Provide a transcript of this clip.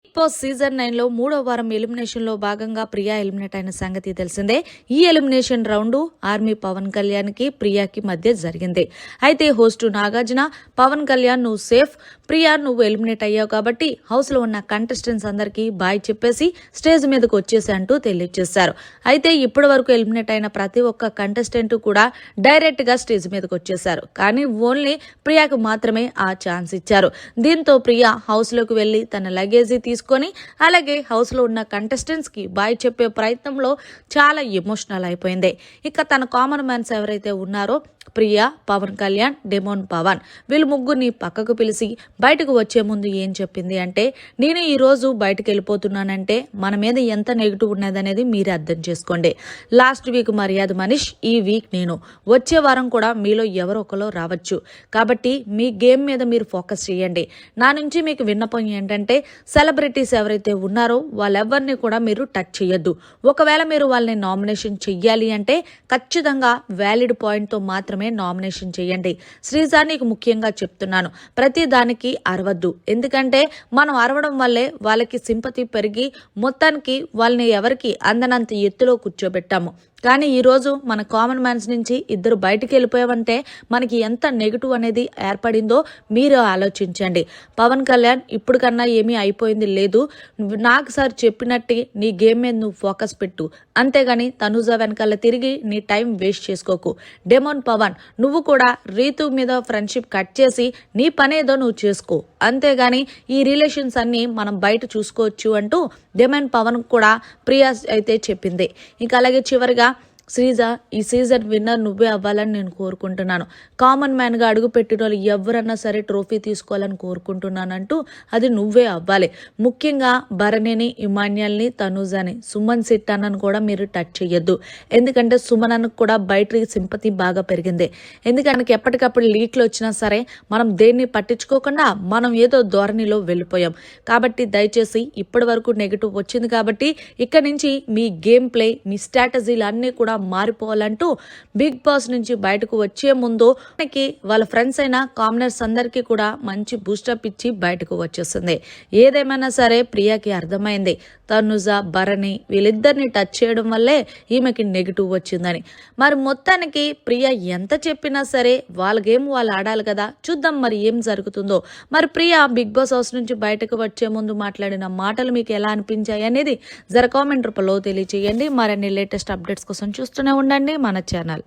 Big boss season 9 లో 3వ వారం ఎలిమినేషన్ లో భాగంగా ప్రియా ఎలిమినేట్ అయిన సంగతి తెలిసిందే. ఈ elimination round army Pawan Kalyan కి ప్రియాకి మధ్య జరిగింది. అయితే హోస్ట్ నాగార్జున, పవన్ కళ్యాణ్ నువ్వు సేఫ్, ప్రియా నువ్వు ఎలిమినేట్ అయ్యావు కాబట్టి హౌస్ లో ఉన్న కంటెస్టెంట్స్ అందరికీ బాయ్ చెప్పేసి స్టేజ్ మీదకి వచ్చేసి అంటూ తెలియజేశారు. అయితే ఇప్పటి వరకు ఎలిమినేట్ అయిన ప్రతి ఒక్క కంటెస్టెంట్ కూడా డైరెక్ట్ గా స్టేజ్ మీదకి వచ్చేశారు. కానీ ఓన్లీ ప్రియాకు మాత్రమే ఆ ఛాన్స్ ఇచ్చారు. దీంతో ప్రియా హౌస్ లోకి వెళ్లి తన లగేజీ తీసుకొని అలాగే హౌస్ లో ఉన్న కంటెస్టెంట్స్ కి బాయ్ చెప్పే ప్రయత్నంలో చాలా ఎమోషనల్ అయిపోయింది. ఇక తన కామన్ మ్యాన్స్ ఎవరైతే ఉన్నారో ప్రియా, పవన్ కళ్యాణ్, డెమోన్ పవన్ వీళ్ళు ముగ్గురిని పక్కకు పిలిచి బయటకు వచ్చే ముందు ఏం చెప్పింది అంటే, నేను ఈ రోజు బయటకు వెళ్ళిపోతున్నానంటే మన మీద ఎంత నెగిటివ్ ఉన్నదనేది మీరు అర్థం చేసుకోండి. లాస్ట్ వీక్ మర్యాద మనీష్, ఈ వీక్ నేను, వచ్చే వారం కూడా మీలో ఎవరో ఒకరు రావచ్చు. కాబట్టి మీ గేమ్ మీద మీరు ఫోకస్ చేయండి. నా నుంచి మీకు విన్నపం ఏంటంటే, సెలబ్రిటీస్ ఎవరైతే ఉన్నారో వాళ్ళెవరిని కూడా మీరు టచ్ చేయొద్దు. ఒకవేళ మీరు వాళ్ళని నామినేషన్ చెయ్యాలి అంటే ఖచ్చితంగా వ్యాలిడ్ పాయింట్తో మాత్రమే నామినేషన్ చేయండి. శ్రీజ నీకు ముఖ్యంగా చెప్తున్నాను, ప్రతి దానికి అరవద్దు. ఎందుకంటే మనం అరవడం వల్లే వాళ్ళకి సింపతి పెరిగి మొత్తానికి వాళ్ళని ఎవరికి అందనంత ఎత్తులో కూర్చోబెట్టాము. కానీ ఈరోజు మన కామన్ మ్యాన్స్ నుంచి ఇద్దరు బయటికి వెళ్ళిపోయామంటే మనకి ఎంత నెగిటివ్ అనేది ఏర్పడిందో మీరు ఆలోచించండి. పవన్ కళ్యాణ్ ఇప్పుడు కన్నా ఏమీ అయిపోయింది లేదు, నాకు సార్ చెప్పినట్టు నీ గేమ్ మీద నువ్వు ఫోకస్ పెట్టు, అంతేగాని తనుజ వెనకాల తిరిగి నీ టైం వేస్ట్ చేసుకోకు. డెమోన్ పవన్ నువ్వు కూడా రీతు మీద ఫ్రెండ్షిప్ కట్ చేసి నీ పనేదో నువ్వు చేసుకో, అంతేగాని ఈ రిలేషన్స్ అన్ని మనం బయట చూసుకోవచ్చు అంటూ డెమోన్ పవన్ కూడా ప్రియా అయితే చెప్పింది. ఇంకా అలాగే చివరిగా శ్రీజ, ఈ సీజన్ విన్నర్ నువ్వే అవ్వాలని నేను కోరుకుంటున్నాను. కామన్ మ్యాన్గా అడుగు పెట్టిన వాళ్ళు ఎవరన్నా సరే ట్రోఫీ తీసుకోవాలని కోరుకుంటున్నానంటూ అది నువ్వే అవ్వాలి. ముఖ్యంగా భరణిని, ఇమాన్యుల్ని, తనుజని, సుమన్ శెట్టి అన్నను కూడా మీరు టచ్ చేయొద్దు. ఎందుకంటే సుమన్ అన్నకు కూడా బయట సింపతి బాగా పెరిగింది. ఎందుకంటే ఎప్పటికప్పుడు లీక్లు వచ్చినా సరే మనం దేన్ని పట్టించుకోకుండా మనం ఏదో ధోరణిలో వెళ్ళిపోయాం. కాబట్టి దయచేసి ఇప్పటి వరకు నెగిటివ్ వచ్చింది కాబట్టి ఇక్కడి నుంచి మీ గేమ్ ప్లే, మీ స్ట్రాటజీలు అన్నీ కూడా మారిపోవాలంటూ బిగ్ బాస్ నుంచి బయటకు వచ్చే ముందు వాళ్ళ ఫ్రెండ్స్ అయిన కామనర్స్ అందరికీ కూడా మంచి బూస్టప్ ఇచ్చి బయటకు వచ్చేస్తుంది. ఏదేమైనా సరే ప్రియాకి అర్థమైంది తనుజ, భరణి వీళ్ళిద్దరిని టచ్ చేయడం వల్లే ఈమెకి నెగిటివ్ వచ్చిందని. మరి మొత్తానికి ప్రియా ఎంత చెప్పినా సరే వాళ్ళ గేమ్ వాళ్ళు ఆడాలి కదా. చూద్దాం మరి ఏం జరుగుతుందో. మరి ప్రియా బిగ్ బాస్ హౌస్ నుంచి బయటకు వచ్చే ముందు మాట్లాడిన మాటలు మీకు ఎలా అనిపించాయి అనేది జర కామెంట్ రూపంలో తెలియచేయండి. మరిన్ని లేటెస్ట్ అప్డేట్స్ కోసం చూస్తూనే ఉండండి మన ఛానల్.